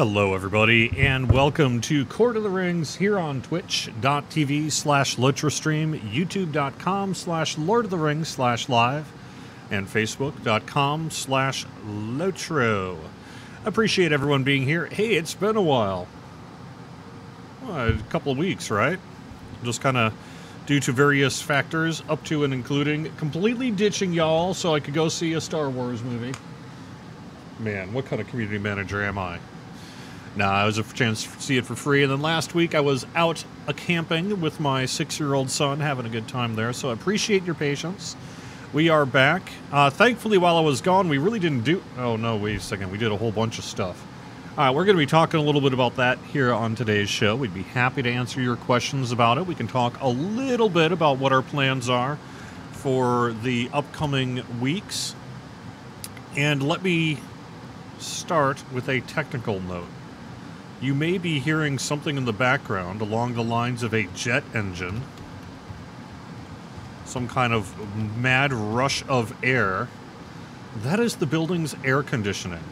Hello, everybody, and welcome to Court of the Rings here on twitch.tv/LotraStream, youtube.com/Lord of the Rings/live, and facebook.com/Lotro. Appreciate everyone being here. Hey, it's been a while. Well, a couple of weeks, right? Just kind of due to various factors, up to and including completely ditching y'all so I could go see a Star Wars movie. Man, what kind of community manager am I? Nah, it was a chance to see it for free. And then last week I was out camping with my 6-year-old son, having a good time there. So I appreciate your patience. We are back. Thankfully, while I was gone, we really didn't do... Oh, no, wait a second. We did a whole bunch of stuff. We're going to be talking a little bit about that here on today's show. We'd be happy to answer your questions about it. We can talk a little bit about what our plans are for the upcoming weeks. And let me start with a technical note. You may be hearing something in the background along the lines of a jet engine. Some kind of mad rush of air. That is the building's air conditioning.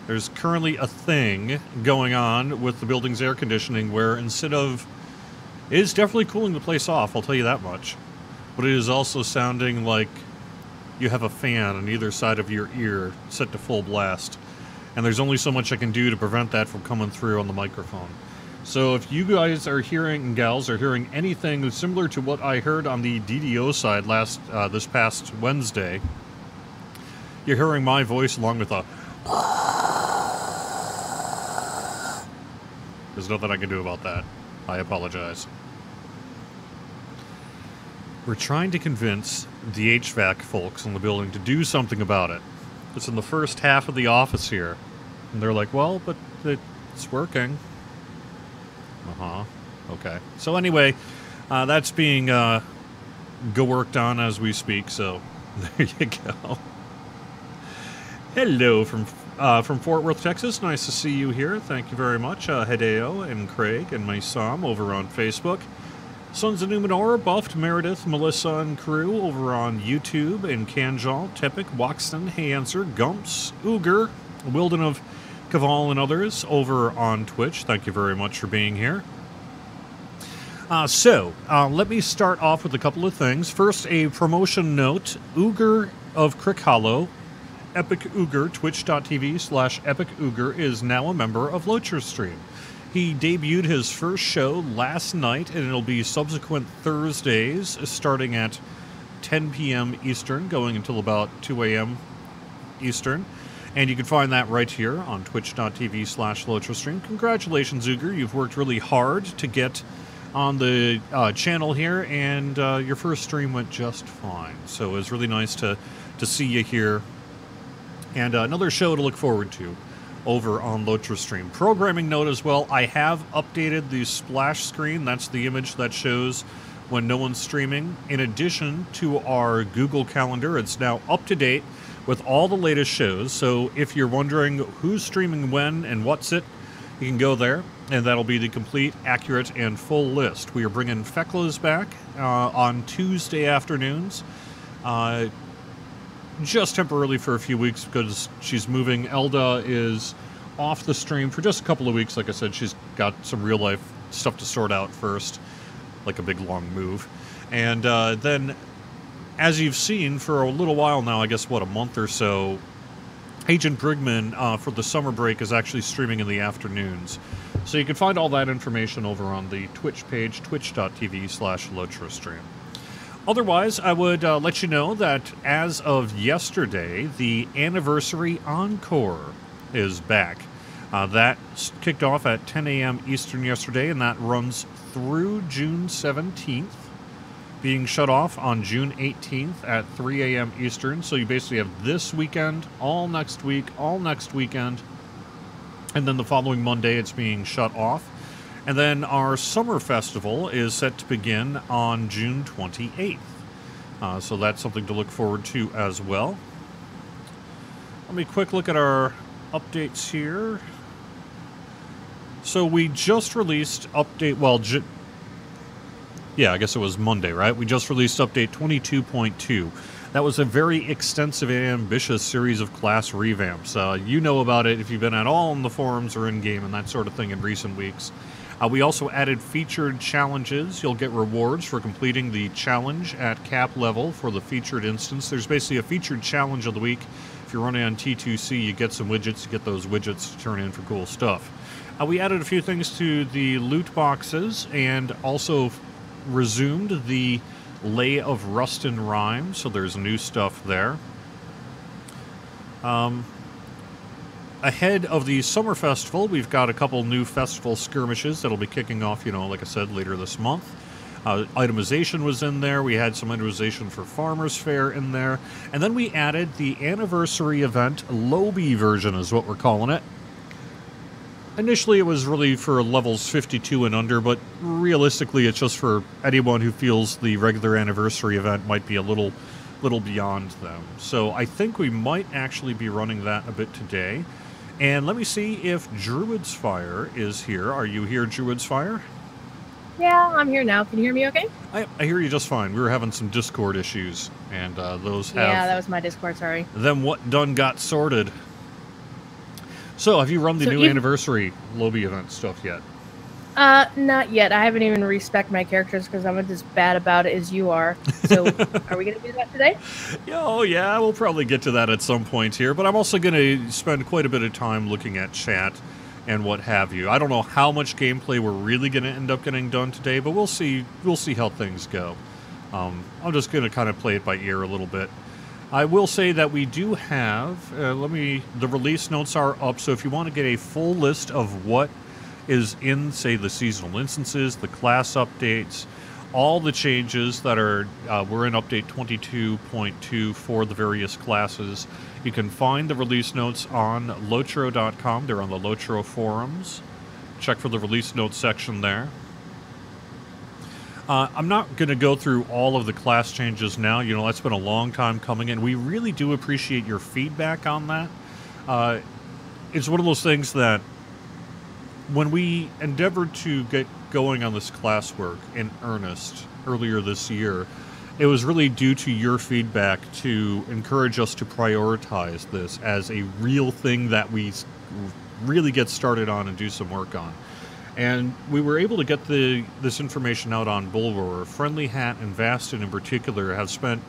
There's currently a thing going on with the building's air conditioning where instead of... It is definitely cooling the place off, I'll tell you that much. But it is also sounding like you have a fan on either side of your ear set to full blast. And there's only so much I can do to prevent that from coming through on the microphone. So if you guys are hearing, and gals are hearing anything similar to what I heard on the DDO side this past Wednesday, you're hearing my voice along with a... There's nothing I can do about that. I apologize. We're trying to convince the HVAC folks in the building to do something about it. It's in the first half of the office here. And they're like, well, but it's working. Okay. So anyway, that's being worked on as we speak, so there you go. Hello from Fort Worth, Texas. Nice to see you here. Thank you very much. Hideo and Craig and Mysam over on Facebook. Sons of Numenor, Buffed, Meredith, Melissa and crew over on YouTube, and Kanjal, Tepik, Waxton, Hayanser, Gumps, Uger, Wilden of Caval and others over on Twitch. Thank you very much for being here. Let me start off with a couple of things. First, a promotion note. Uger of Crick Hollow, Epic Uger, twitch.tv/Epic Uger, is now a member of LotraStream. He debuted his first show last night, and it'll be subsequent Thursdays, starting at 10 p.m. Eastern, going until about 2 a.m. Eastern. And you can find that right here on twitch.tv/LotraStream. Congratulations, Uger. You've worked really hard to get on the channel here, and your first stream went just fine. So it was really nice to see you here. And another show to look forward to over on LotraStream. Programming note as well, I have updated the splash screen. That's the image that shows when no one's streaming. In addition to our Google Calendar, it's now up to date with all the latest shows. So if you're wondering who's streaming when and what's it, you can go there, and that'll be the complete, accurate, and full list. We are bringing Fecla's back on Tuesday afternoons. Just temporarily for a few weeks because she's moving. Elda is off the stream for just a couple of weeks. Like I said, she's got some real life stuff to sort out first, like a big long move. And then, as you've seen for a little while now, I guess, a month or so, Agent Brigman for the summer break is actually streaming in the afternoons. So you can find all that information over on the Twitch page, twitch.tv/LotraStream. Otherwise, I would let you know that as of yesterday, the Anniversary Encore is back. That kicked off at 10 a.m. Eastern yesterday, and that runs through June 17th, being shut off on June 18th at 3 a.m. Eastern. So you basically have this weekend, all next week, all next weekend, and then the following Monday it's being shut off. And then our summer festival is set to begin on June 28th. So that's something to look forward to as well. Let me quick look at our updates here. So we just released update, I guess it was Monday, right? We just released update 22.2. That was a very extensive and ambitious series of class revamps. You know about it if you've been at all in the forums or in-game and that sort of thing in recent weeks. We also added featured challenges. You'll get rewards for completing the challenge at cap level for the featured instance. There's basically a featured challenge of the week. If you're running on T2C, you get some widgets. You get those widgets to turn in for cool stuff. We added a few things to the loot boxes and also resumed the Lay of Rust and Rime, so there's new stuff there. Ahead of the Summer Festival, we've got a couple new festival skirmishes that'll be kicking off, like I said, later this month. Itemization was in there. We had some itemization for Farmers Fair in there. And then we added the anniversary event, Lobby version is what we're calling it. Initially, it was really for levels 52 and under, but realistically, it's just for anyone who feels the regular anniversary event might be a little beyond them. So I think we might actually be running that a bit today. And let me see if Druid's Fire is here. Are you here, Druid's Fire? Yeah, I'm here now. Can you hear me okay? I hear you just fine. We were having some Discord issues, and those have... Yeah, that was my Discord, sorry. Them what done got sorted. So, have you run the new anniversary Lobby event stuff yet? Not yet. I haven't even respected my characters because I'm as bad about it as you are. So, are we going to do that today? Oh, yeah, we'll probably get to that at some point here. But I'm also going to spend quite a bit of time looking at chat and what have you. I don't know how much gameplay we're really going to end up getting done today, but we'll see how things go. I'm just going to kind of play it by ear a little bit. I will say that we do have, the release notes are up, so if you want to get a full list of what is in, say, the seasonal instances, the class updates, all the changes that are, we're in update 22.2 for the various classes, you can find the release notes on Lotro.com. They're on the Lotro forums. Check for the release notes section there. I'm not going to go through all of the class changes now. That's been a long time coming, and we really do appreciate your feedback on that. It's one of those things that when we endeavored to get going on this classwork in earnest earlier this year, it was really due to your feedback to encourage us to prioritize this as a real thing that we really get started on and do some work on. And we were able to get this information out on Bullroarer. Friendly Hat and Vastin in particular have spent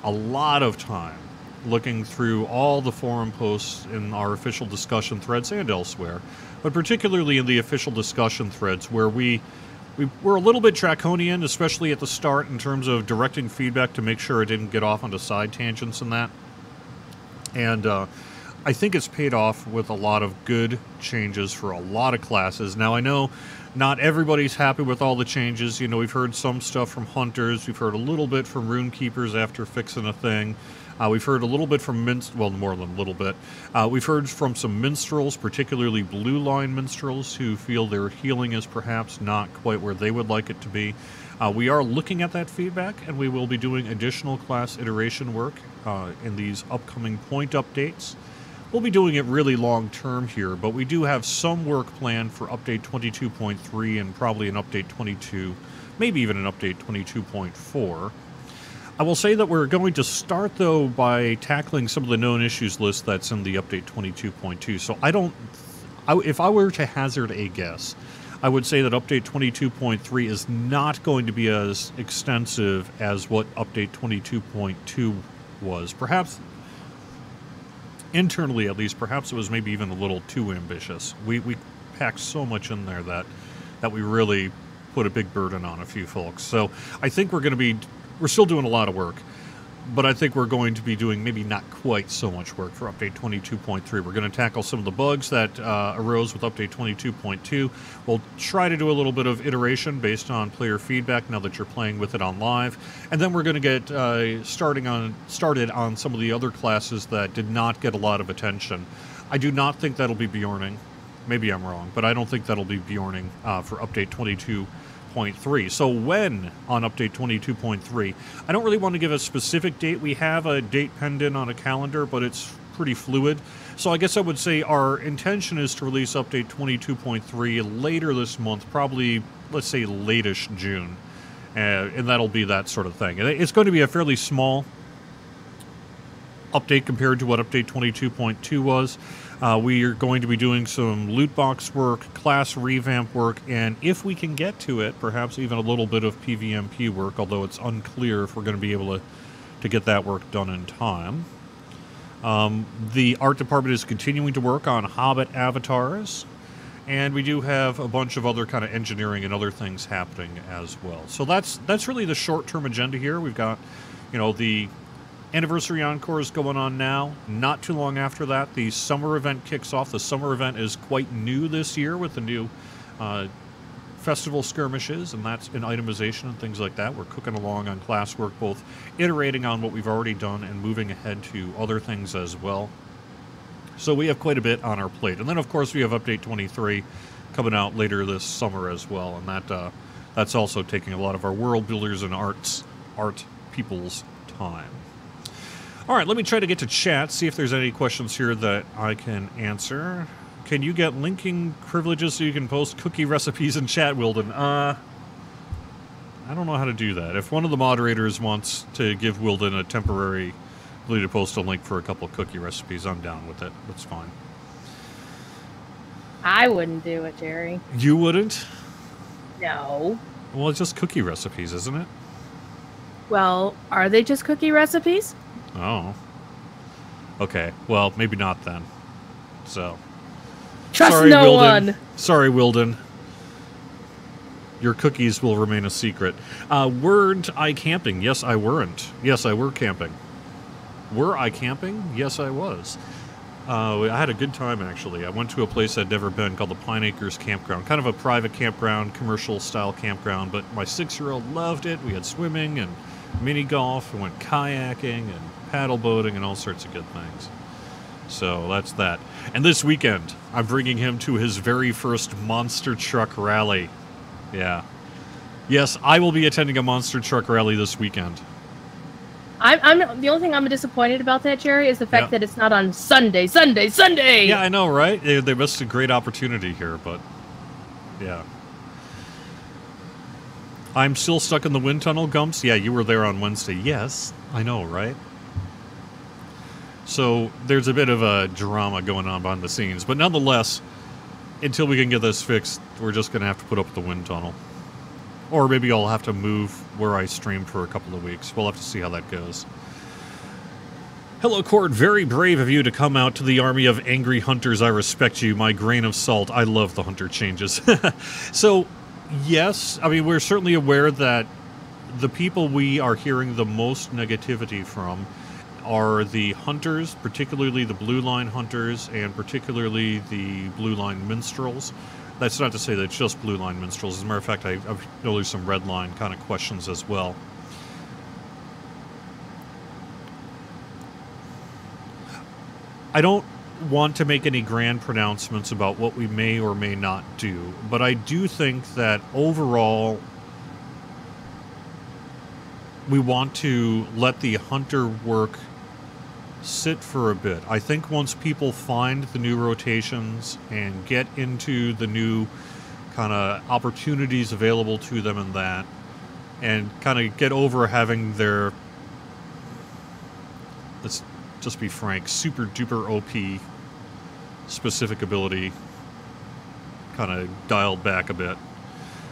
a lot of time looking through all the forum posts in our official discussion threads and elsewhere, but particularly in the official discussion threads where we were a little bit draconian, especially at the start in terms of directing feedback to make sure it didn't get off onto side tangents and that. And I think it's paid off with a lot of good changes for a lot of classes. Now, I know not everybody's happy with all the changes. We've heard some stuff from Hunters. We've heard a little bit from Runekeepers after fixing a thing. We've heard a little bit from more than a little bit. We've heard from some minstrels, particularly Blue Line minstrels, who feel their healing is perhaps not quite where they would like it to be. We are looking at that feedback, and we will be doing additional class iteration work in these upcoming point updates. We'll be doing it really long term here, but we do have some work planned for update 22.3 and probably an update 22, maybe even an update 22.4. I will say that we're going to start, though, by tackling some of the known issues list that's in the update 22.2. So if I were to hazard a guess, I would say that update 22.3 is not going to be as extensive as what update 22.2 was. Perhaps internally, at least, perhaps it was maybe even a little too ambitious. We packed so much in there that we really put a big burden on a few folks. So I think we're still doing a lot of work, but I think we're going to be doing maybe not quite so much work for update 22.3. We're going to tackle some of the bugs that arose with update 22.2. We'll try to do a little bit of iteration based on player feedback now that you're playing with it on live, and then we're going to get started on some of the other classes that did not get a lot of attention. I do not think that'll be Bjorning. Maybe I'm wrong, but I don't think that'll be Bjorning for update 22.3. So when on update 22.3, I don't really want to give a specific date. We have a date penned in on a calendar, but it's pretty fluid. So I guess I would say our intention is to release update 22.3 later this month, probably, let's say, late-ish June. And that'll be that sort of thing. It's going to be a fairly small update compared to what update 22.2 was. We are going to be doing some loot box work, class revamp work, and if we can get to it, perhaps even a little bit of PvMP work, although it's unclear if we're going to be able to get that work done in time. The art department is continuing to work on Hobbit avatars, and we do have a bunch of other kind of engineering and other things happening as well. So that's really the short-term agenda here. We've got, the Anniversary Encore is going on now. Not too long after that, the summer event kicks off. The summer event is quite new this year with the new festival skirmishes, and that's in itemization and things like that. We're cooking along on classwork, both iterating on what we've already done and moving ahead to other things as well. So we have quite a bit on our plate. And then, of course, we have Update 23 coming out later this summer as well, and that's also taking a lot of our world builders and art people's time. All right, let me try to get to chat, see if there's any questions here that I can answer. Can you get linking privileges so you can post cookie recipes in chat, Wilden? I don't know how to do that. If one of the moderators wants to give Wilden a temporary ability to post a link for a couple cookie recipes, I'm down with it. That's fine. I wouldn't do it, Jerry. You wouldn't? No. Well, it's just cookie recipes, isn't it? Well, are they just cookie recipes? Oh. Okay, well, maybe not then. So. Trust Sorry, no Wilden. one. Sorry, Wilden. Your cookies will remain a secret. Weren't I camping? Yes, I weren't. Yes, I were camping. Were I camping? Yes, I was. I had a good time, actually. I went to a place I'd never been called the Pine Acres Campground. Kind of a private campground, commercial-style campground, but my 6-year-old loved it. We had swimming and mini golf, and went kayaking and paddle boating and all sorts of good things. So that's that. And this weekend, I'm bringing him to his very first monster truck rally. Yeah. Yes, I will be attending a monster truck rally this weekend. I'm the only thing I'm disappointed about that, Jerry, is the fact that it's not on Sunday. Yeah, I know, right? They missed a great opportunity here, but yeah. I'm still stuck in the wind tunnel, Gumps. Yeah, you were there on Wednesday. Yes, I know, right? So there's a bit of a drama going on behind the scenes, but nonetheless, until we can get this fixed, we're just going to have to put up with the wind tunnel. Or maybe I'll have to move where I stream for a couple of weeks. We'll have to see how that goes. Hello, Cord. Very brave of you to come out to the army of angry hunters. I respect you. My grain of salt. I love the hunter changes. So, yes, I mean, we're certainly aware that the people we are hearing the most negativity from are the hunters, particularly the Blue Line hunters, and particularly the Blue Line minstrels. That's not to say that it's just Blue Line minstrels. As a matter of fact, I know there's some Red Line kind of questions as well. I don't want to make any grand pronouncements about what we may or may not do, but I do think that overall we want to let the hunter work sit for a bit. I think once people find the new rotations and get into the new kind of opportunities available to them in that, and kind of get over having their, let's just be frank, super duper OP specific ability kind of dialed back a bit,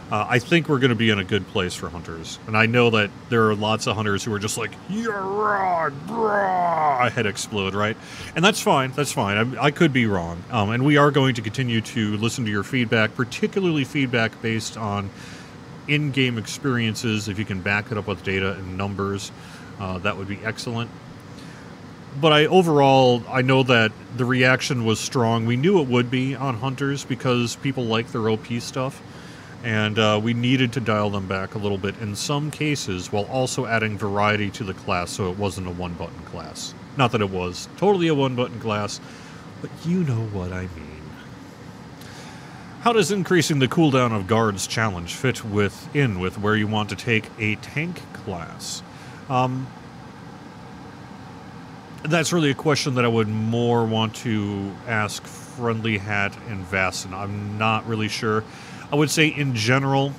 I think we're going to be in a good place for hunters. And I know that there are lots of hunters who are just like, you're wrong, brah, head explode, right? And that's fine, that's fine. I could be wrong. And we are going to continue to listen to your feedback, particularly feedback based on in-game experiences. If you can back it up with data and numbers, that would be excellent. But overall, I know that the reaction was strong. We knew it would be on hunters because people like their OP stuff. And we needed to dial them back a little bit in some cases while also adding variety to the class so it wasn't a one-button class. Not that it was totally a one-button class, but you know what I mean. How does increasing the cooldown of guards challenge fit in with where you want to take a tank class? That's really a question that I would more want to ask Friendly Hat and Vastin. I'm not really sure. I would say in general,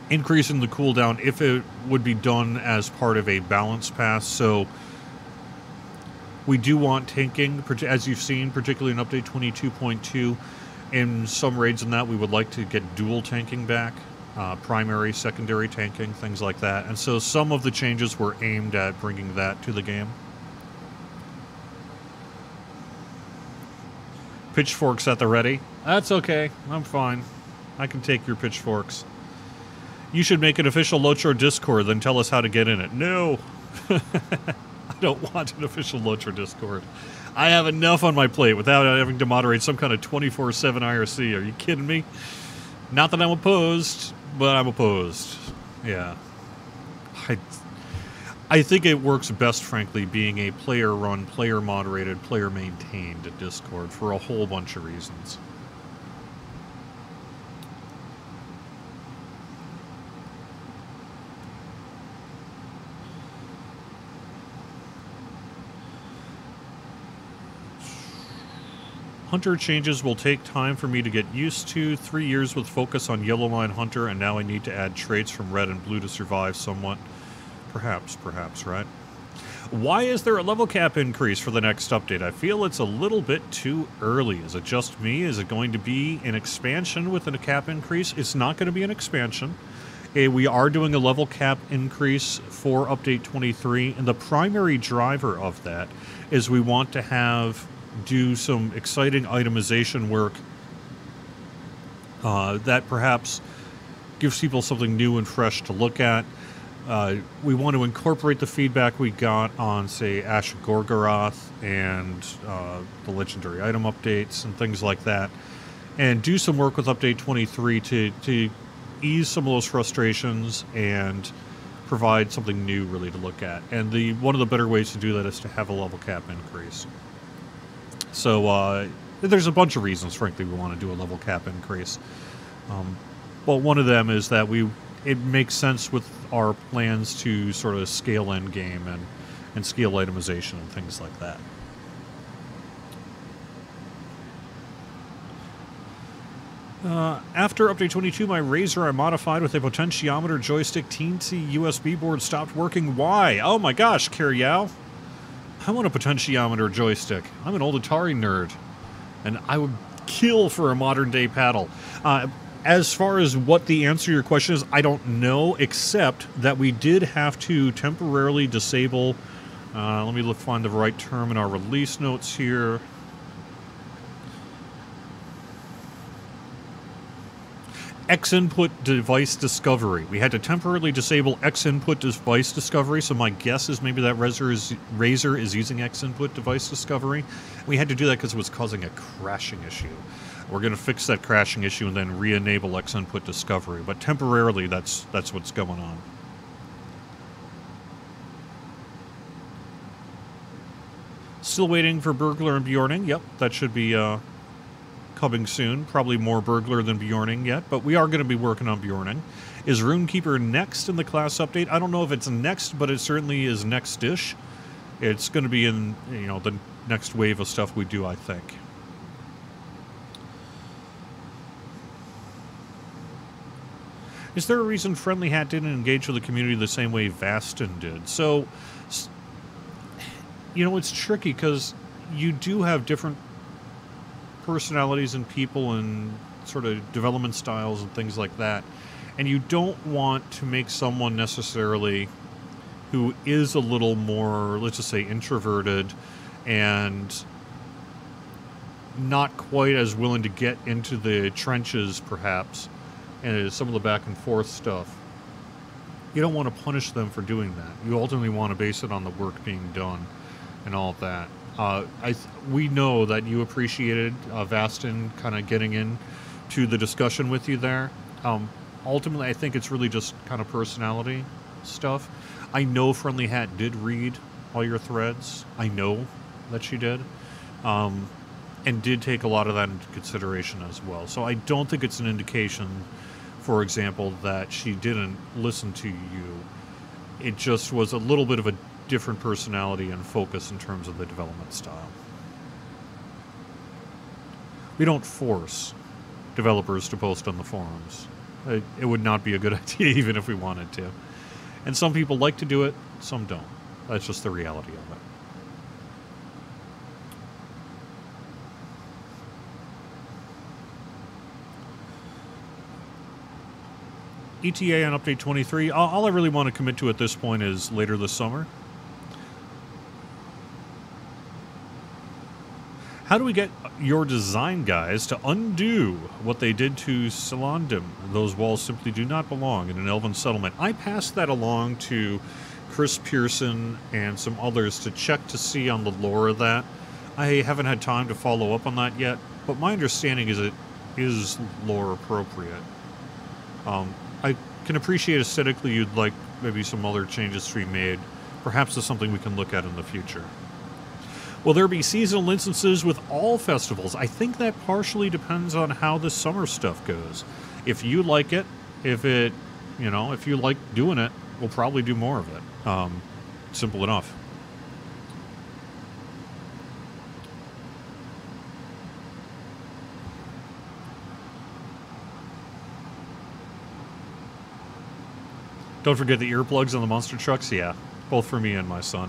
increasing the cooldown, if it would be done as part of a balance pass, so We do want tanking, as you've seen, particularly in Update 22.2. In some raids in that, we would like to get dual tanking back, primary, secondary tanking, things like that. And so some of the changes were aimed at bringing that to the game. Pitchforks at the ready. That's okay. I'm fine. I can take your pitchforks. You should make an official Lochor Discord, then tell us how to get in it. No! I don't want an official Lochor Discord. I have enough on my plate without having to moderate some kind of 24/7 IRC. Are you kidding me? Not that I'm opposed, but I'm opposed. Yeah. I think it works best, frankly, being a player-run, player-moderated, player-maintained Discord for a whole bunch of reasons. Hunter changes will take time for me to get used to. 3 years with focus on Yellow Line Hunter, and now I need to add traits from Red and Blue to survive somewhat. Perhaps, right? Why is there a level cap increase for the next update? I feel it's a little bit too early. Is it just me? Is it going to be an expansion with a cap increase? It's not going to be an expansion. We are doing a level cap increase for Update 23, and the primary driver of that is we want to do some exciting itemization work that perhaps gives people something new and fresh to look at. We want to incorporate the feedback we got on, say, Ash of Gorgoroth and the legendary item updates and things like that, and do some work with Update 23 to ease some of those frustrations and provide something new really to look at. And one of the better ways to do that is to have a level cap increase. So there's a bunch of reasons, frankly, we want to do a level cap increase. Well, one of them is that it makes sense with our plans to sort of scale endgame and scale itemization and things like that. After Update 22, my Razer I modified with a potentiometer joystick teensy USB board stopped working. Why? Oh my gosh, Kiryao. I want a potentiometer joystick. I'm an old Atari nerd, and I would kill for a modern-day paddle. As far as what the answer to your question is, I don't know, except that we did have to temporarily disable... let me find the right term in our release notes here. X-input device discovery. We had to temporarily disable X-input device discovery, so my guess is maybe that Razer is using X-input device discovery. We had to do that because it was causing a crashing issue. We're going to fix that crashing issue and then re-enable X-input discovery, but temporarily that's what's going on. Still waiting for Burglar and Bjorning. Yep, that should be coming soon. Probably more Burglar than Bjorning yet, but we are going to be working on Bjorning. Is Runekeeper next in the class update? I don't know if it's next, but it certainly is next-ish. It's going to be in, the next wave of stuff we do, I think. Is there a reason Friendly Hat didn't engage with the community the same way Vastin did? So, it's tricky because you do have different personalities and people and sort of development styles and things like that. And you don't want to make someone necessarily who is a little more, let's just say, introverted and not quite as willing to get into the trenches, perhaps, and some of the back and forth stuff. You don't want to punish them for doing that. You ultimately want to base it on the work being done and all of that. We know that you appreciated Vastin kind of getting in to the discussion with you there. Ultimately, I think it's really just kind of personality stuff. I know Friendly Hat did read all your threads. I know that she did. And did take a lot of that into consideration as well. So I don't think it's an indication, for example, that she didn't listen to you. It just was a little bit of a different personality and focus in terms of the development style. We don't force developers to post on the forums. It would not be a good idea even if we wanted to. And some people like to do it, some don't. That's just the reality of it. ETA on Update 23, all I really want to commit to at this point is later this summer. How do we get your design guys to undo what they did to Celandum? Those walls simply do not belong in an elven settlement. I passed that along to Chris Pearson and some others to check to see on the lore of that. I haven't had time to follow up on that yet, but my understanding is it is lore appropriate. I can appreciate aesthetically you'd like maybe some other changes to be made. Perhaps it's something we can look at in the future. Will there be seasonal instances with all festivals? I think that partially depends on how the summer stuff goes. If you like it, if you like doing it, we'll probably do more of it. Simple enough. Don't forget the earplugs on the monster trucks. Yeah, both for me and my son.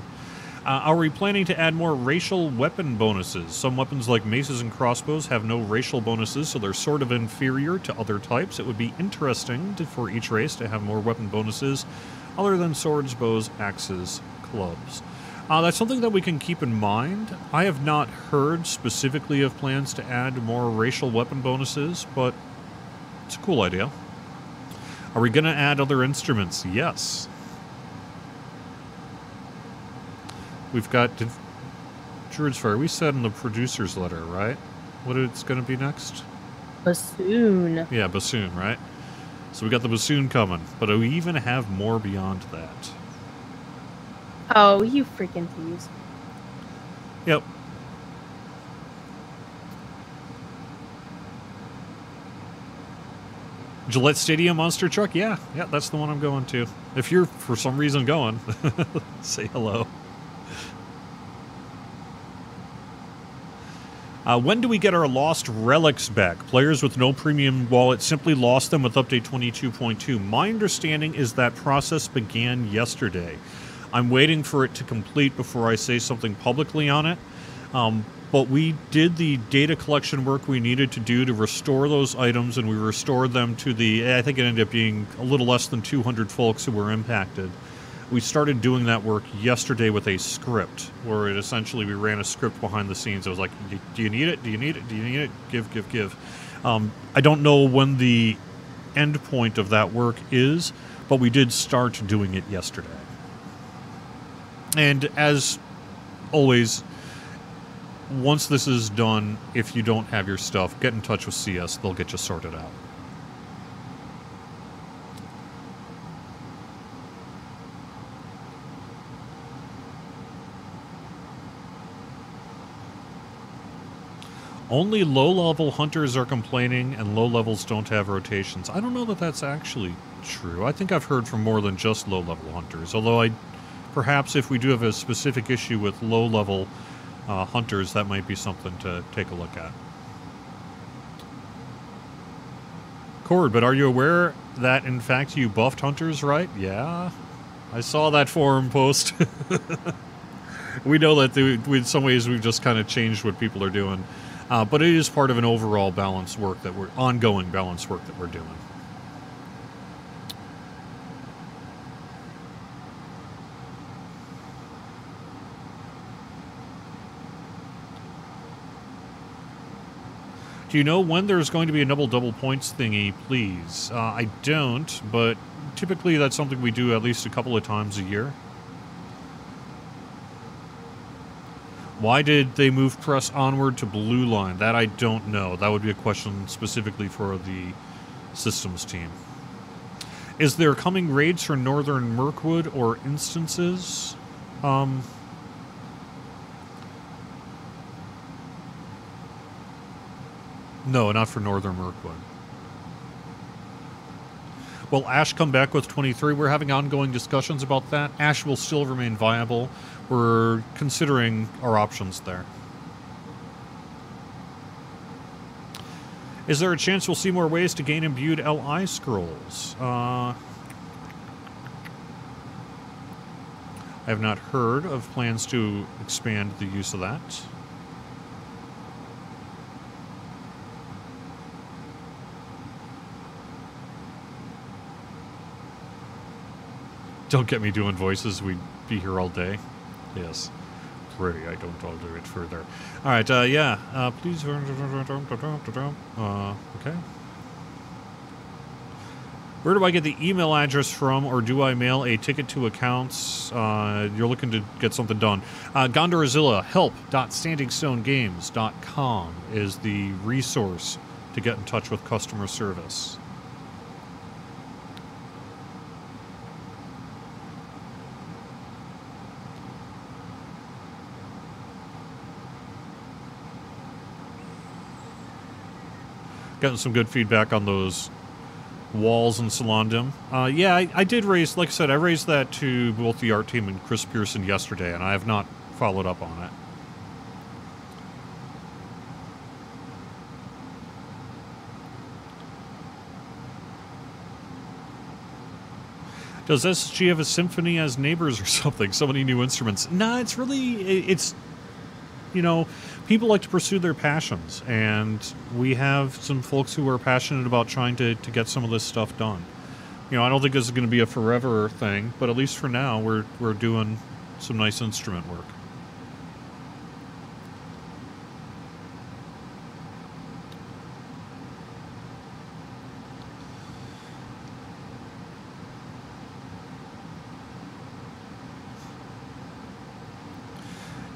Are we planning to add more racial weapon bonuses? Some weapons like maces and crossbows have no racial bonuses, so they're sort of inferior to other types. It would be interesting for each race to have more weapon bonuses other than swords, bows, axes, clubs. That's something that we can keep in mind. I have not heard specifically of plans to add more racial weapon bonuses, but it's a cool idea. Are we going to add other instruments? Yes. We've got Druid's Fire. We said in the producer's letter, right? What it's going to be next? Bassoon. Yeah, bassoon, right? So we got the bassoon coming, but do we even have more beyond that? Oh, you freaking tease. Yep. Gillette Stadium monster truck? Yeah, that's the one I'm going to. If you're for some reason going, say hello. When do we get our lost relics back? Players with no premium wallet simply lost them with Update 22.2. My understanding is that process began yesterday. I'm waiting for it to complete before I say something publicly on it. But we did the data collection work we needed to do to restore those items, and we restored them to I think it ended up being a little less than 200 folks who were impacted. We started doing that work yesterday with a script, where we ran a script behind the scenes. I was like, do you need it? Do you need it? Do you need it? Give. I don't know when the end point of that work is, but we did start doing it yesterday. And as always, once this is done, if you don't have your stuff, get in touch with CS. They'll get you sorted out. Only low-level hunters are complaining, and low levels don't have rotations. I don't know that that's actually true. I think I've heard from more than just low-level hunters, although perhaps if we do have a specific issue with low-level hunters, that might be something to take a look at. Cord, but are you aware that, in fact, you buffed hunters, right? Yeah, I saw that forum post. We know that in some ways we've just kind of changed what people are doing. But it is part of an overall ongoing balance work that we're doing. Do you know when there's going to be a double points thingy, please? I don't, but typically that's something we do at least a couple of times a year. Why did they move press onward to Blue Line? That I don't know. That would be a question specifically for the systems team. Is there coming raids for Northern Mirkwood or instances? No, not for Northern Mirkwood. Will Ash come back with 23? We're having ongoing discussions about that. Ash will still remain viable. We're considering our options there. Is there a chance we'll see more ways to gain imbued LI scrolls? I have not heard of plans to expand the use of that. Don't get me doing voices. We'd be here all day. Yes. Pretty. I don't want to do it further. All right. Yeah. Please. Okay. Where do I get the email address from, or do I mail a ticket to accounts? You're looking to get something done. Gondorazilla, help.standingstonegames.com is the resource to get in touch with customer service. Gotten some good feedback on those walls in Solandum. Yeah, I did raise, like I said, I raised that to both the art team and Chris Pearson yesterday, and I have not followed up on it. Does SSG have a symphony as neighbors or something? So many new instruments. Nah, it's really, it's, you know, people like to pursue their passions, and we have some folks who are passionate about trying to get some of this stuff done. You know, I don't think this is going to be a forever thing, but at least for now, we're doing some nice instrument work.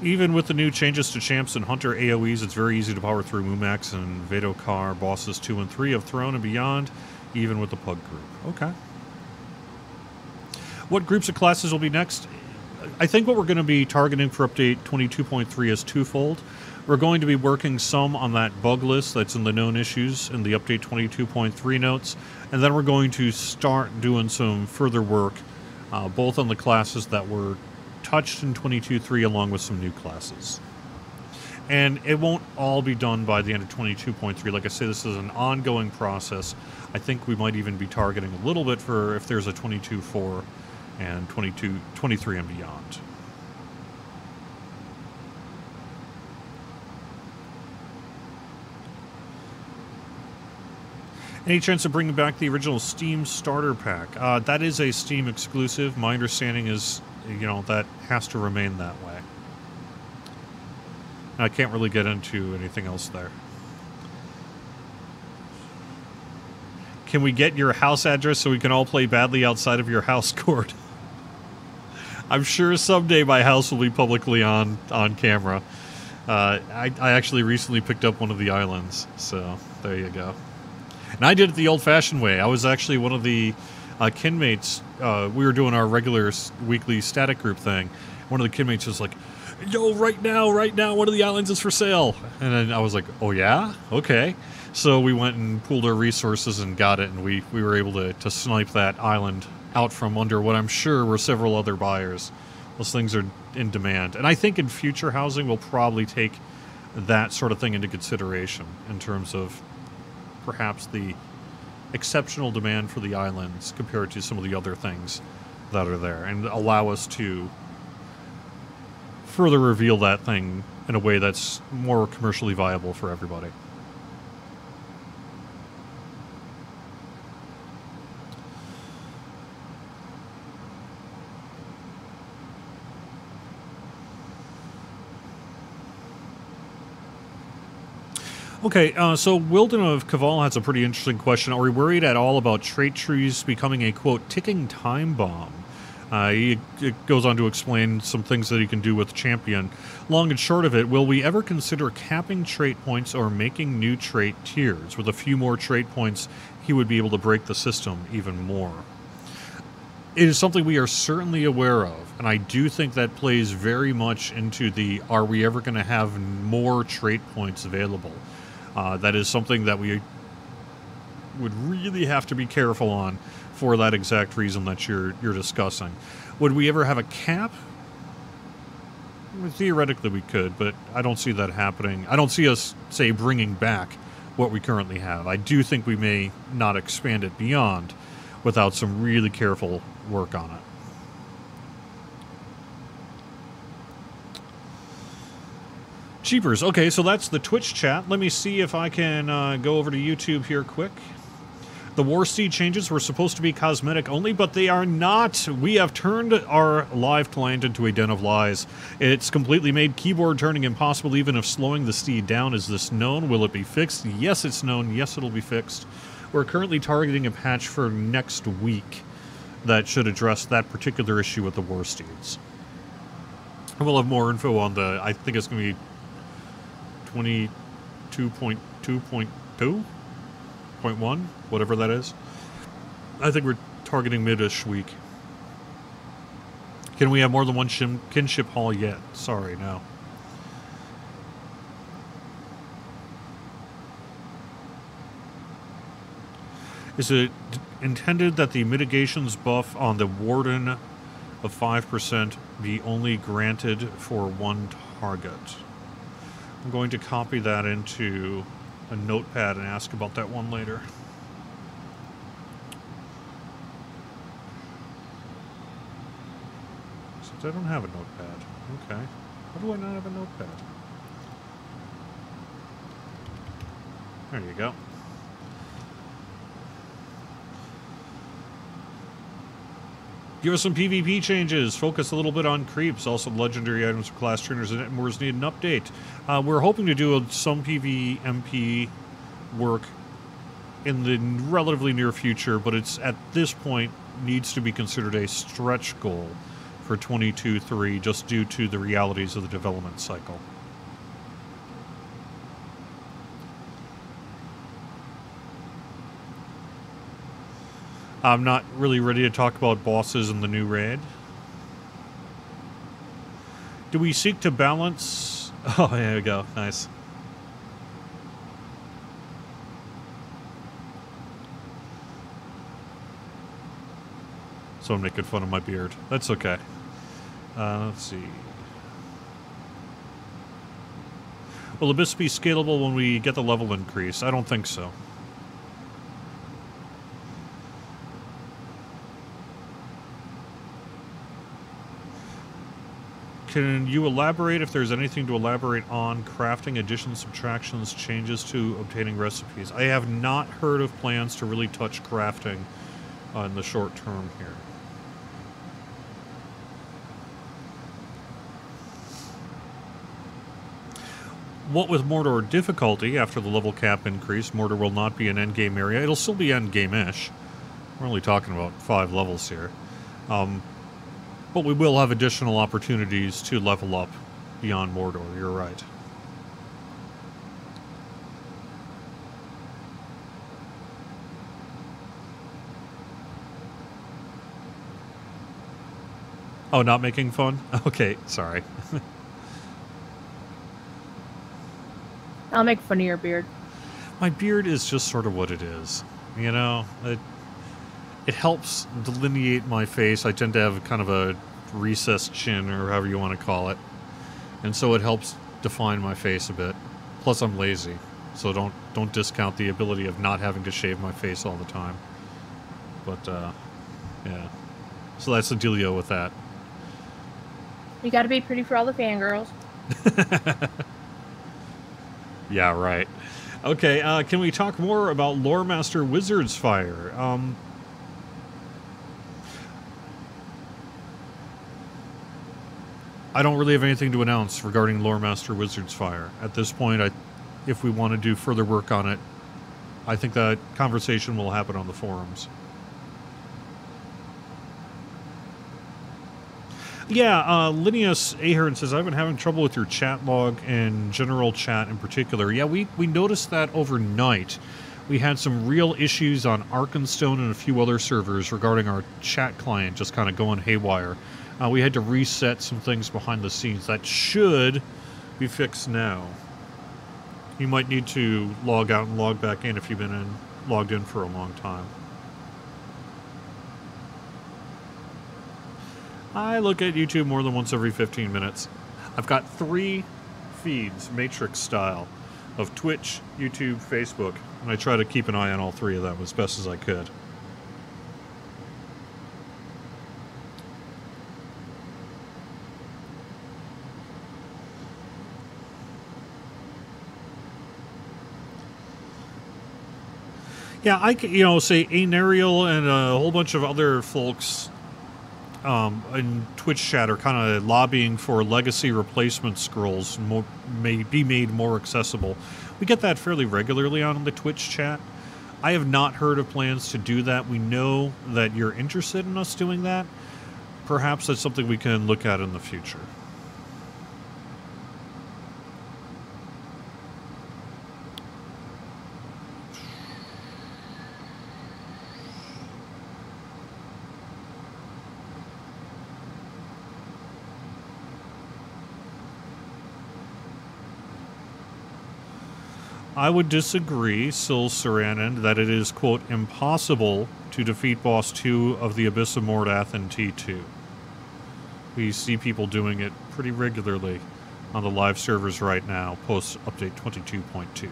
Even with the new changes to Champs and Hunter AoEs, it's very easy to power through Mumax and Vedokar bosses 2 and 3 of Throne and beyond, even with the Pug group. Okay. What groups of classes will be next? I think what we're going to be targeting for update 22.3 is twofold. We're going to be working some on that bug list that's in the known issues in the update 22.3 notes, and then we're going to start doing some further work, both on the classes that were touched in 22.3 along with some new classes. And it won't all be done by the end of 22.3. Like I say, this is an ongoing process. I think we might even be targeting a little bit for if there's a 22.4 and 23 and beyond. Any chance of bringing back the original Steam starter pack? That is a Steam exclusive. My understanding is, you know, that has to remain that way. I can't really get into anything else there. Can we get your house address so we can all play badly outside of your house, Cord? I'm sure someday my house will be publicly on camera. I actually recently picked up one of the islands, so there you go. And I did it the old-fashioned way. I was actually one of the kinmates. We were doing our regular weekly static group thing. One of the kinmates was like, yo, right now, one of the islands is for sale. And then I was like, oh yeah? Okay. So we went and pooled our resources and got it, and we were able to snipe that island out from under what I'm sure were several other buyers. Those things are in demand. And I think in future housing we'll probably take that sort of thing into consideration in terms of perhaps the exceptional demand for the islands compared to some of the other things that are there, and allow us to further reveal that thing in a way that's more commercially viable for everybody. Okay, so Wilden of Caval has a pretty interesting question. Are we worried at all about trait trees becoming a, quote, ticking time bomb? It goes on to explain some things that he can do with Champion. Long and short of it, will we ever consider capping trait points or making new trait tiers? With a few more trait points, he would be able to break the system even more. It is something we are certainly aware of, and I do think that plays very much into the, are we ever going to have more trait points available? That is something that we would really have to be careful on for that exact reason that you're discussing. Would we ever have a cap? Well, theoretically we could, but I don't see that happening. I don't see us, say, bringing back what we currently have. I do think we may not expand it beyond without some really careful work on it. Cheapers. Okay, so that's the Twitch chat. Let me see if I can go over to YouTube here quick. The Warsteed changes were supposed to be cosmetic only, but they are not. We have turned our live client into a den of lies. It's completely made keyboard turning impossible, even if slowing the steed down. Is this known? Will it be fixed? Yes, it's known. Yes, it'll be fixed. We're currently targeting a patch for next week that should address that particular issue with the Warsteeds. And we'll have more info on the, I think it's going to be 22.2.2.1, whatever that is. I think we're targeting mid-ish week. Can we have more than one kinship hall yet? Sorry, no. Is it intended that the mitigations buff on the Warden of 5% be only granted for one target? I'm going to copy that into a notepad and ask about that one later. Since I don't have a notepad. Okay. How do I not have a notepad? There you go. Give us some PvP changes. Focus a little bit on creeps. Also, legendary items for class trainers and Etmors need an update. We're hoping to do some PvMP work in the relatively near future, but it's at this point needs to be considered a stretch goal for 22.3 just due to the realities of the development cycle. I'm not really ready to talk about bosses in the new raid. Do we seek to balance... Oh, there we go. Nice. Someone making fun of my beard. That's okay. Let's see. Will Abyss be scalable when we get the level increase? I don't think so. Can you elaborate if there's anything to elaborate on crafting, additions, subtractions, changes to obtaining recipes? I have not heard of plans to really touch crafting in the short term here. What with Mordor difficulty, after the level cap increase, Mordor will not be an endgame area. It'll still be endgame-ish. We're only talking about 5 levels here. But we will have additional opportunities to level up beyond Mordor, you're right. Oh, not making fun? Okay, sorry. I'll make fun of your beard. My beard is just sort of what it is. You know, it helps delineate my face. I tend to have kind of a recessed chin, or however you want to call it. And so it helps define my face a bit. Plus I'm lazy, so don't discount the ability of not having to shave my face all the time. But, yeah. So that's the dealio with that. You gotta be pretty for all the fangirls. Yeah, right. Okay, can we talk more about Loremaster Wizard's Fire? I don't really have anything to announce regarding Loremaster Wizard's Fire. At this point, if we want to do further work on it, I think that conversation will happen on the forums. Yeah, Linnaeus Ahern says, I've been having trouble with your chat log and general chat in particular. Yeah, we noticed that overnight. We had some real issues on Arkenstone and a few other servers regarding our chat client just kind of going haywire. We had to reset some things behind the scenes. That should be fixed now. You might need to log out and log back in if you've been logged in for a long time. I look at YouTube more than once every 15 minutes. I've got 3 feeds, Matrix style, of Twitch, YouTube, Facebook, and I try to keep an eye on all 3 of them as best as I could. Yeah, you know, say Anariel and a whole bunch of other folks in Twitch chat are kind of lobbying for legacy replacement scrolls may be made more accessible. We get that fairly regularly on the Twitch chat. I have not heard of plans to do that. We know that you're interested in us doing that. Perhaps that's something we can look at in the future. I would disagree, Sil Saranen, that it is, quote, impossible to defeat Boss 2 of the Abyss of Mordath in T2. We see people doing it pretty regularly on the live servers right now, post update 22.2.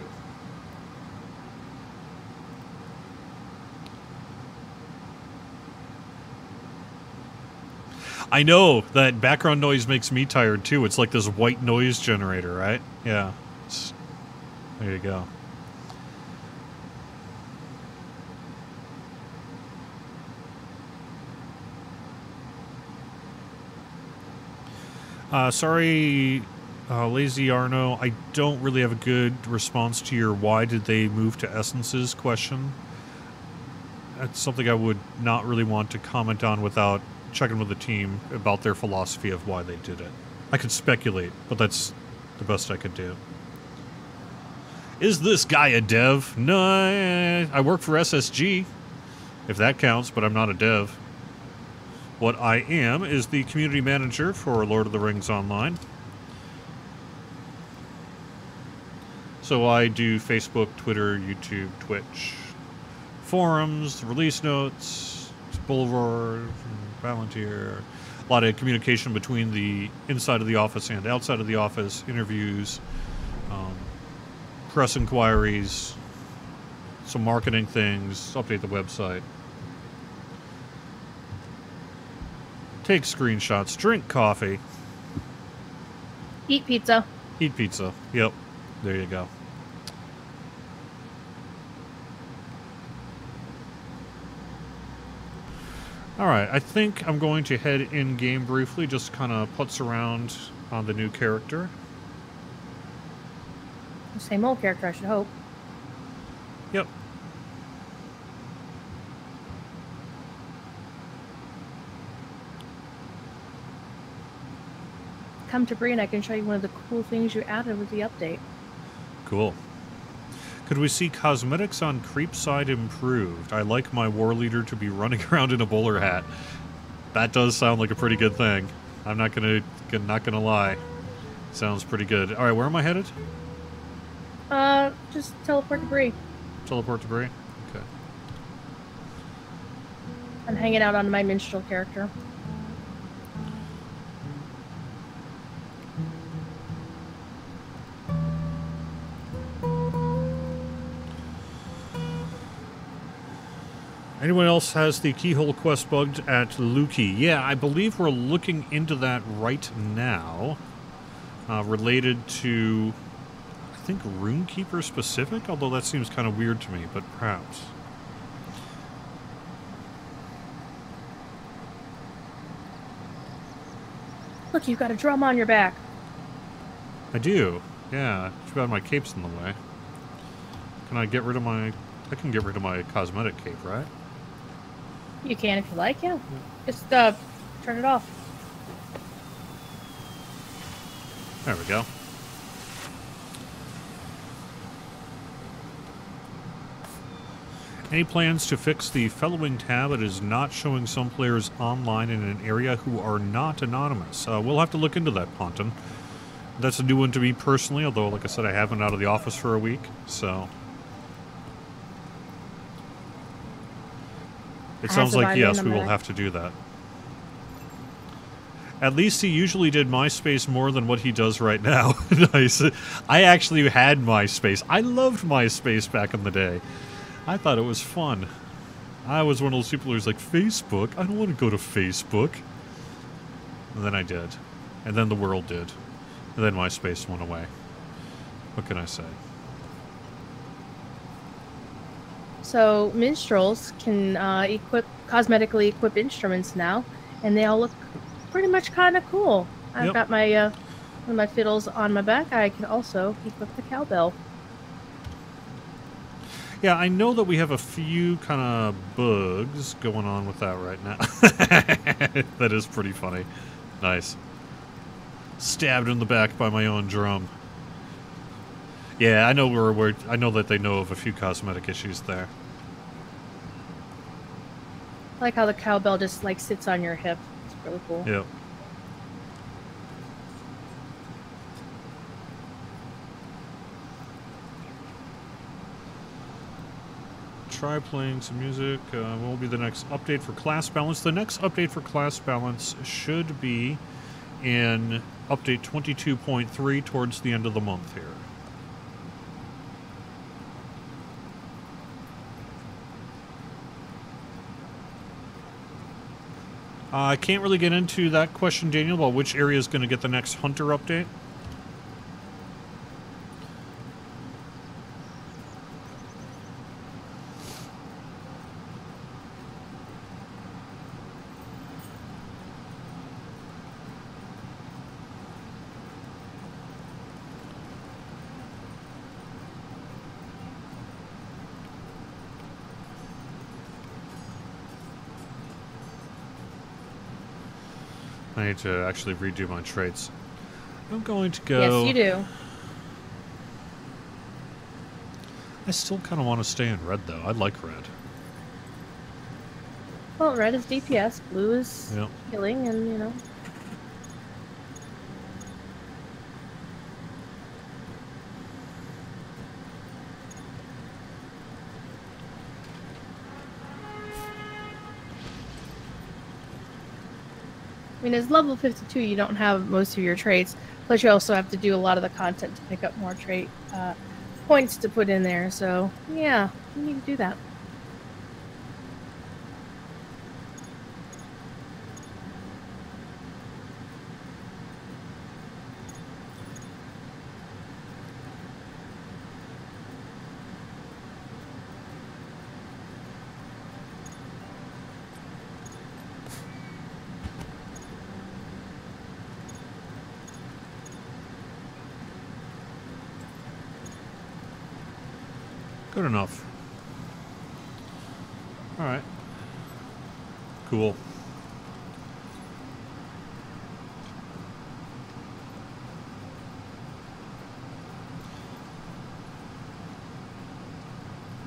I know, that background noise makes me tired too. It's like this white noise generator, right? Yeah. There you go. Sorry, Lazy Arno. I don't really have a good response to your why did they move to Essences question. That's something I would not really want to comment on without checking with the team about their philosophy of why they did it. I could speculate, but that's the best I could do. Is this guy a dev? No, I work for SSG, if that counts, but I'm not a dev. What I am is the community manager for Lord of the Rings Online. So I do Facebook, Twitter, YouTube, Twitch, forums, release notes, Boulevard, Volunteer, a lot of communication between the inside of the office and outside of the office, interviews, press inquiries, some marketing things, update the website. Take screenshots, drink coffee. Eat pizza. Eat pizza. Yep. There you go. Alright, I think I'm going to head in-game briefly, just kind of putz around on the new character. Same old character, I should hope. Yep. Come to Bree and I can show you one of the cool things you added with the update. Cool. Could we see cosmetics on Creepside improved? I like my war leader to be running around in a bowler hat. That does sound like a pretty good thing. I'm not gonna lie. Sounds pretty good. All right, where am I headed? Just teleport to Bree. Teleport to Bree? Okay. I'm hanging out on my minstrel character. Anyone else has the keyhole quest bugged at Lukey? Yeah, I believe we're looking into that right now. Related to, I think, Runekeeper specific, although that seems kind of weird to me, but perhaps. Look, you've got a drum on your back. I do. Yeah, too bad my cape's in the way. Can I get rid of my... I can get rid of my cosmetic cape, right? You can if you like, yeah. Just, turn it off. There we go. Any plans to fix the fellowing tab? It is not showing some players online in an area who are not anonymous. We'll have to look into that, Ponton. That's a new one to me personally, although, like I said, I have been out of the office for a week, so... It sounds like, yes, we will have to do that. At least he usually did MySpace more than what he does right now. Nice. I actually had MySpace. I loved MySpace back in the day. I thought it was fun. I was one of those people who's like, Facebook? I don't want to go to Facebook. And then I did. And then the world did. And then MySpace went away. What can I say? So minstrels can cosmetically equip instruments now, and they all look pretty much kind of cool. I've Yep. got my one of my fiddles on my back. I can also equip the cowbell. Yeah, I know that we have a few kind of bugs going on with that right now. That is pretty funny. Nice. Stabbed in the back by my own drum. Yeah, I know I know that they know of a few cosmetic issues there. I like how the cowbell just like sits on your hip. It's really cool. Yep. Try playing some music. What will be the next update for class balance? The next update for class balance should be in update 22.3 towards the end of the month here. I can't really get into that question, Daniel, about which area is going to get the next Hunter update. I need to actually redo my traits. I'm going to go... Yes, you do. I still kind of want to stay in red, though. I like red. Well, red is DPS, blue is Yep. healing, and you know. I mean, as level 52, you don't have most of your traits. Plus, you also have to do a lot of the content to pick up more trait points to put in there. So, yeah, you need to do that. Good enough. Alright. Cool.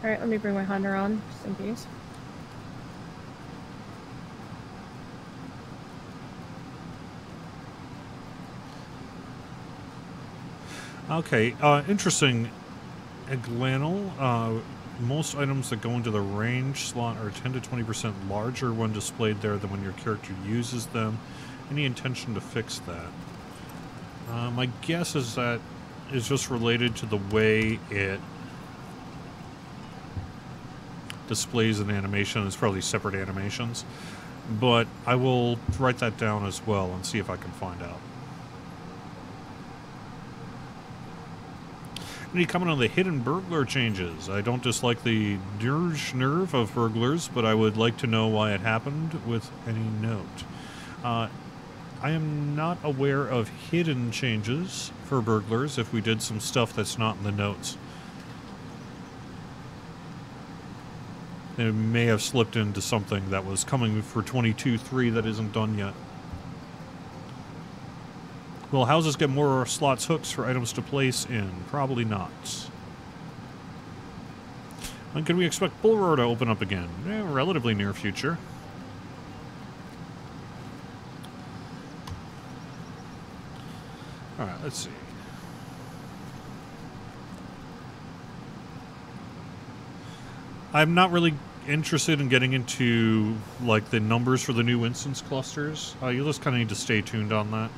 Alright, let me bring my hunter on, just in case. Okay, interesting. Glanel, most items that go into the range slot are 10 to 20% larger when displayed there than when your character uses them. Any intention to fix that? My guess is that is just related to the way it displays an animation. It's probably separate animations. But I will write that down as well and see if I can find out. Any comment on the hidden burglar changes? I don't dislike the dirge nerve of burglars, but I would like to know why it happened with any note. I am not aware of hidden changes for burglars if we did some stuff that's not in the notes. It may have slipped into something that was coming for 22.3 that isn't done yet. Will houses get more slots hooks for items to place in? Probably not. When can we expect Bull Roar to open up again? Relatively near future. Alright, let's see. I'm not really interested in getting into, like, the numbers for the new instance clusters. You just kind of need to stay tuned on that.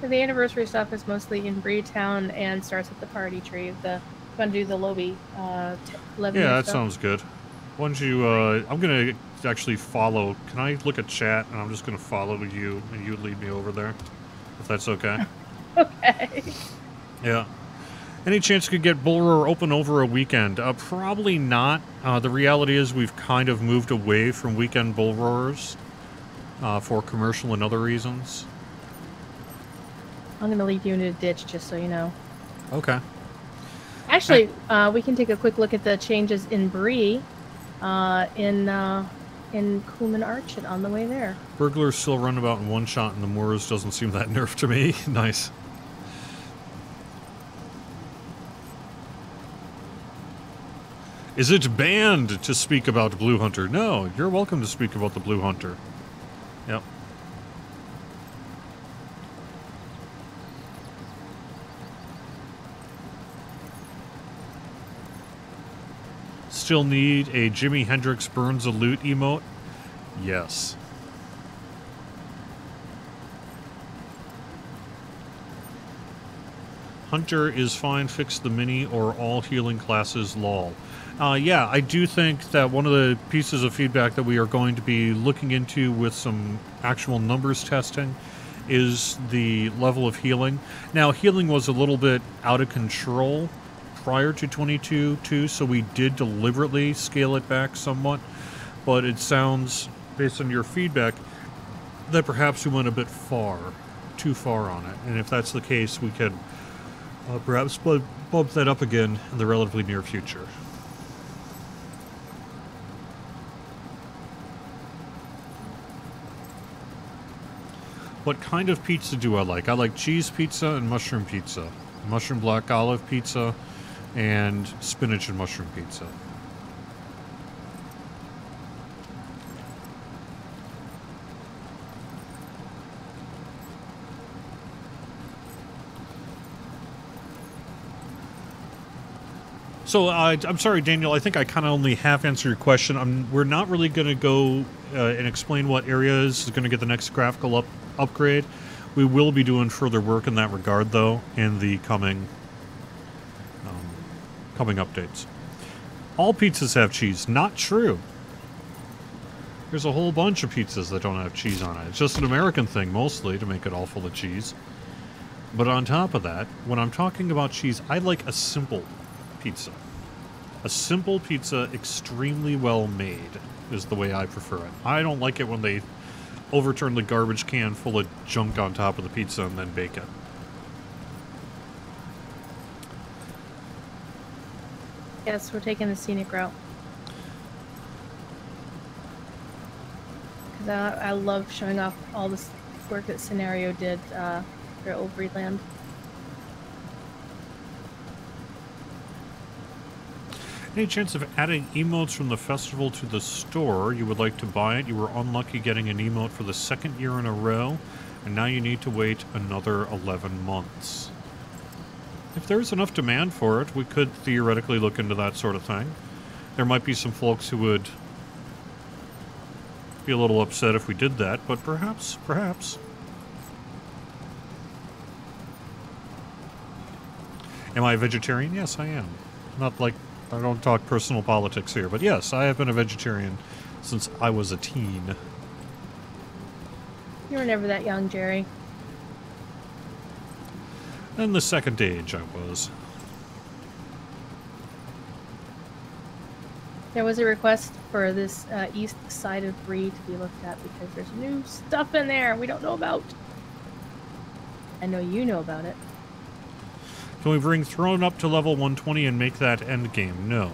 The anniversary stuff is mostly in Breetown and starts at the party tree. The Gonna do the Lobby 11 Yeah, or that so. sounds good. Why don't you, I'm gonna actually follow, can I look at chat, and I'm just gonna follow you, and you lead me over there, if that's okay? Okay. Yeah. Any chance you could get Bull Roar open over a weekend? Probably not. The reality is we've kind of moved away from weekend Bull Roars for commercial and other reasons. I'm gonna leave you in a ditch, just so you know. Okay. Actually, we can take a quick look at the changes in Bree, in Kuhlman Arch on the way there. Burglars still run about in one shot, and the Moors doesn't seem that nerfed to me. Nice. Is it banned to speak about Blue Hunter? No, you're welcome to speak about the Blue Hunter. Yep. Still need a Jimi Hendrix Burns a Loot emote? Yes. Hunter is fine, fix the mini or all healing classes, lol. Yeah, I do think that one of the pieces of feedback that we are going to be looking into with some actual numbers testing is the level of healing. Now, healing was a little bit out of control prior to 22.2, so we did deliberately scale it back somewhat, but it sounds, based on your feedback, that perhaps we went a bit too far on it, and if that's the case, we could perhaps bump that up again in the relatively near future. What kind of pizza do I like? I like cheese pizza and mushroom pizza. Mushroom black olive pizza and spinach and mushroom pizza. So, I'm sorry, Daniel, I think I kind of only half answered your question. We're not really going to go and explain what areas is going to get the next graphical upgrade. We will be doing further work in that regard, though, in the coming updates. All pizzas have cheese. Not true. There's a whole bunch of pizzas that don't have cheese on it. It's just an American thing, mostly, to make it all full of cheese. But on top of that, when I'm talking about cheese, I like a simple pizza. A simple pizza, extremely well made, is the way I prefer it. I don't like it when they overturn the garbage can full of junk on top of the pizza and then bake it. Yes, we're taking the scenic route. Because I love showing off all this work that Scenario did for Old Breedland. Any chance of adding emotes from the festival to the store? You would like to buy it. You were unlucky getting an emote for the second year in a row, and now you need to wait another 11 months. If there's enough demand for it, we could theoretically look into that sort of thing. There might be some folks who would be a little upset if we did that, but perhaps. Am I a vegetarian? Yes, I am. Not like, I don't talk personal politics here, but yes, I have been a vegetarian since I was a teen. You were never that young, Jerry. In the second age, I was. There was a request for this east side of Bree to be looked at because there's new stuff in there we don't know about. I know you know about it. Can we bring Throne up to level 120 and make that endgame? No.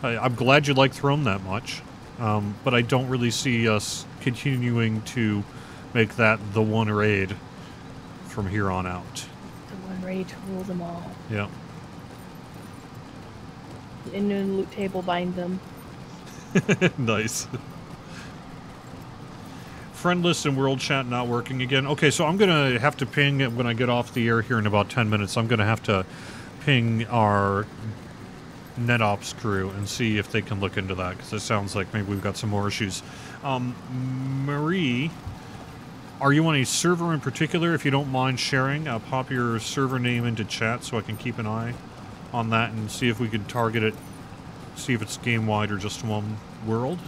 I'm glad you like Throne that much, but I don't really see us continuing to make that the one raid from here on out. The one ready to rule them all. Yeah. In the loot table, bind them. Nice. Friend list and world chat not working again. Okay, so I'm going to have to ping when I get off the air here in about 10 minutes. I'm going to have to ping our NetOps crew and see if they can look into that, because it sounds like maybe we've got some more issues. Marie, are you on a server in particular? If you don't mind sharing, pop your server name into chat so I can keep an eye on that and see if we could target it, see if it's game-wide or just one world.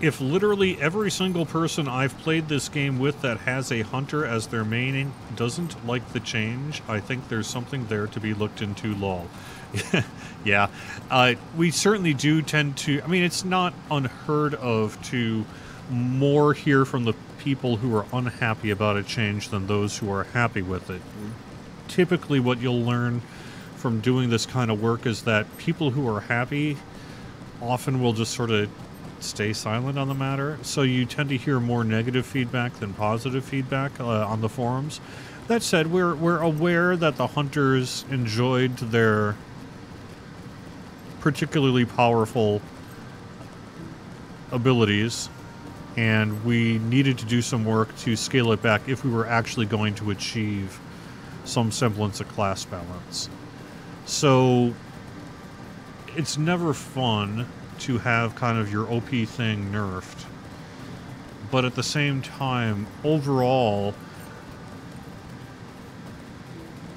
If literally every single person I've played this game with that has a hunter as their main doesn't like the change, I think there's something there to be looked into, lol. Yeah, we certainly do tend to, I mean, it's not unheard of to more hear from the people who are unhappy about a change than those who are happy with it. Typically what you'll learn from doing this kind of work is that people who are happy often will just sort of stay silent on the matter, so you tend to hear more negative feedback than positive feedback on the forums. That said, we're aware that the hunters enjoyed their particularly powerful abilities, and we needed to do some work to scale it back if we were actually going to achieve some semblance of class balance. So it's never fun to have kind of your OP thing nerfed, but at the same time, overall,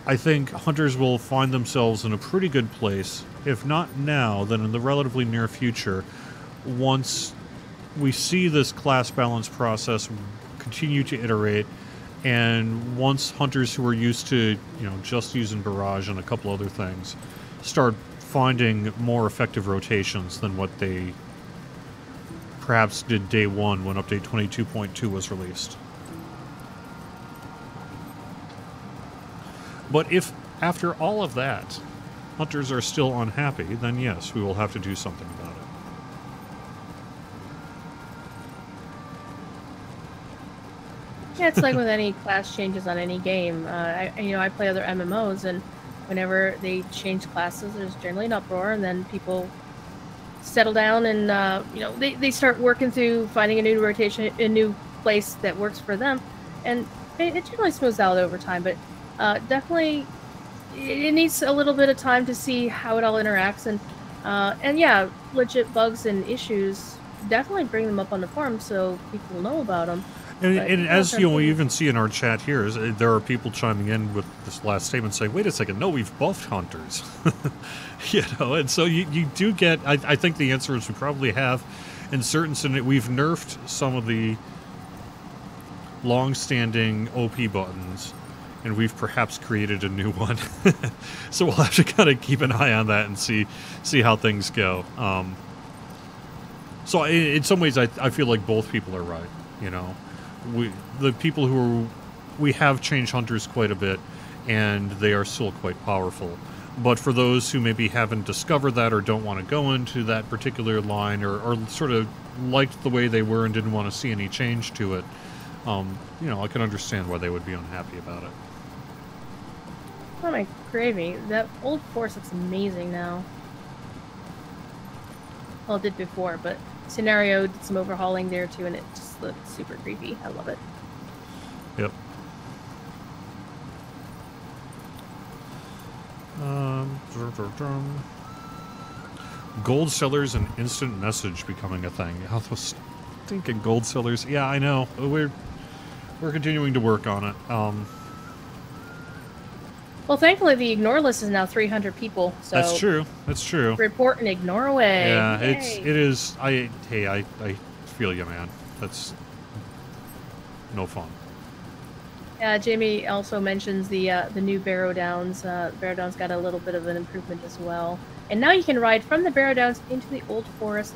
I think hunters will find themselves in a pretty good place, if not now, then in the relatively near future, once we see this class balance process continue to iterate, and once hunters who are used to, you know, just using Barrage and a couple other things start finding more effective rotations than what they perhaps did day one when update 22.2 was released. But if, after all of that, hunters are still unhappy, then yes, we will have to do something about it. Yeah, it's like with any class changes on any game. I play other MMOs, and whenever they change classes, there's generally an uproar, and then people settle down and they start working through finding a new rotation, a new place that works for them, and it generally smooths out over time. But definitely, it needs a little bit of time to see how it all interacts, and yeah, legit bugs and issues. Definitely bring them up on the forum so people know about them. And as you know, we even see in our chat here, there are people chiming in with this last statement saying, wait a second, no, we've buffed hunters. And so you do get, I think the answer is we probably have, in certain scenarios, we've nerfed some of the long-standing OP buttons, and we've perhaps created a new one. So we'll have to kind of keep an eye on that and see how things go. So in some ways, I feel like both people are right, you know. The people we have changed hunters quite a bit, and they are still quite powerful. But for those who maybe haven't discovered that or don't want to go into that particular line, or sort of liked the way they were and didn't want to see any change to it, I can understand why they would be unhappy about it. Oh my gravy! That old force looks amazing now. Well, it did before, but Scenario did some overhauling there too, and it just looked super creepy. I love it. Yep. Gold sellers and instant message becoming a thing. I was thinking gold sellers. Yeah, I know. We're continuing to work on it. Well, thankfully, the ignore list is now 300 people. So that's true. That's true. Report and ignore away. Yeah, Yay. it is. I feel you, man. That's no fun. Jamie also mentions the new Barrow Downs. Barrow Downs got a little bit of an improvement as well. And now you can ride from the Barrow Downs into the Old Forest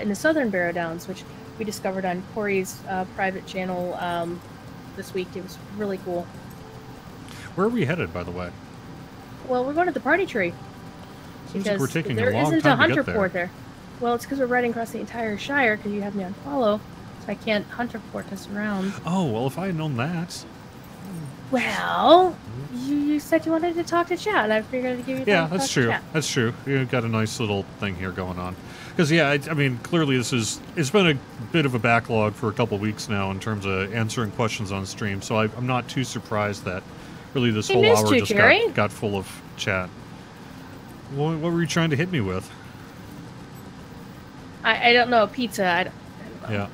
in the southern Barrow Downs, which we discovered on Corey's private channel this week. It was really cool. Where are we headed, by the way? Well, we're going to the Party Tree. Seems like we're taking a long time to get there. There isn't a hunter port there. Well, it's because we're riding across the entire Shire because you have me on follow, so I can't hunter port us around. Oh, well, if I had known that. Well, you said you wanted to talk to chat, and I figured I'd give you time to that's talk true. to chat. That's true. You've got a nice little thing here going on. Because, yeah, I mean, clearly it's been a bit of a backlog for a couple weeks now in terms of answering questions on stream, so I'm not too surprised that really this whole hour just got full of chat. What were you trying to hit me with? I don't know. Pizza. I don't know. Yeah.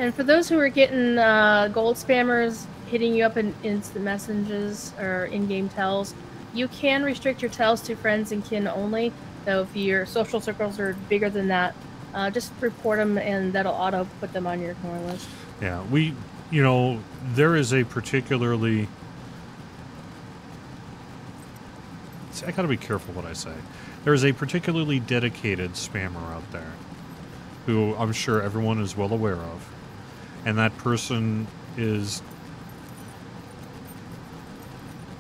And for those who are getting gold spammers hitting you up in instant messages or in-game tells, you can restrict your tells to friends and kin only. So if your social circles are bigger than that, just report them and that'll auto put them on your ignore list. Yeah, there is a particularly... I gotta be careful what I say. There is a particularly dedicated spammer out there who I'm sure everyone is well aware of. And that person is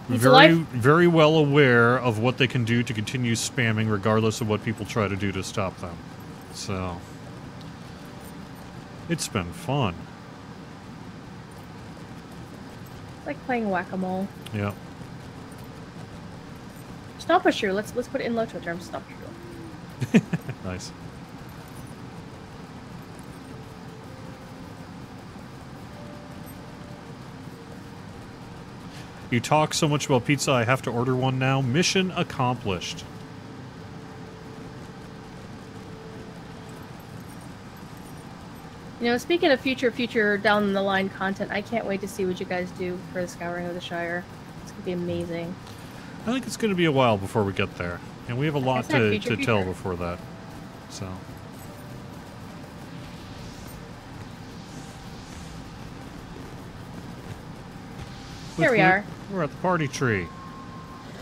very well aware of what they can do to continue spamming regardless of what people try to do to stop them. So, it's been fun. It's like playing whack-a-mole. Yeah. Stomper, let's put it in Lotro terms. Stomper. Nice. You talk so much about pizza, I have to order one now. Mission accomplished. Speaking of future down the line content, I can't wait to see what you guys do for the Scouring of the Shire. It's going to be amazing. I think it's going to be a while before we get there. And we have a lot to tell before that. So... Here we are. We're at the party tree.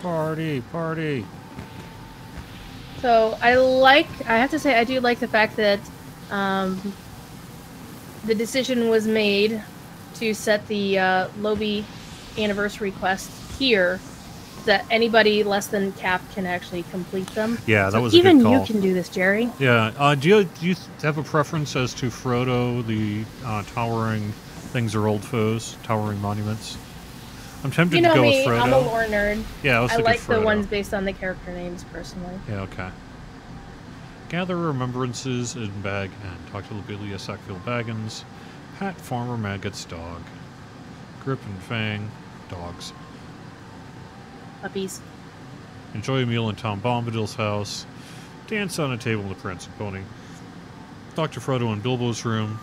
Party. So I have to say, I do like the fact that the decision was made to set the Lobby anniversary quest here, that anybody less than cap can actually complete them. Yeah, that was a good call. Even you can do this, Jerry. Yeah. Do you have a preference as to Frodo, the towering things are old foes, towering monuments? I'm tempted to go with Frodo. I'm a lore nerd. Yeah, I like the ones based on the character names, personally. Yeah, okay. Gather remembrances in bag and talk to Lobelia Sackville Baggins. Pat Farmer Maggot's dog. Grip and Fang, dogs. Puppies. Enjoy a meal in Tom Bombadil's house. Dance on a table in the Prancing Pony. Dr. Frodo in Bilbo's room.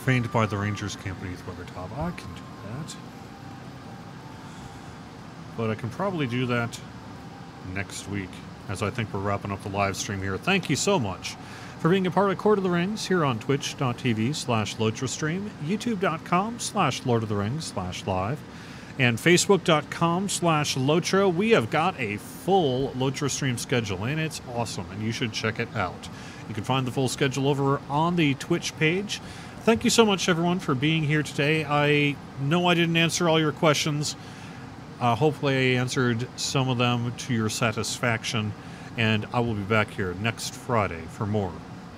Feigned by the Rangers camp beneath Weathertop. I can do that. But I can probably do that next week, as I think we're wrapping up the live stream here. Thank you so much for being a part of Court of the Rings here on twitch.tv/LotraStream, youtube.com/LordOfTheRings/live, and facebook.com/Lotra. We have got a full Lotra stream schedule, and it's awesome, and you should check it out. You can find the full schedule over on the Twitch page. Thank you so much, everyone, for being here today. I know I didn't answer all your questions. Hopefully I answered some of them to your satisfaction, and I will be back here next Friday for more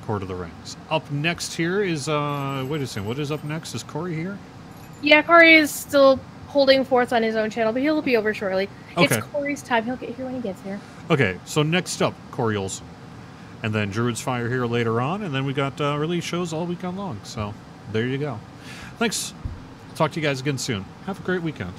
Court of the Rings. Up next here is, wait a second, what is up next? Is Corey here? Yeah, Corey is still holding forth on his own channel, but he'll be over shortly. Okay. It's Corey's time. He'll get here when he gets here. Okay, so next up, Corey Olsen. And then Druid's Fire here later on, and then we got release shows all weekend long. So there you go. Thanks. Talk to you guys again soon. Have a great weekend.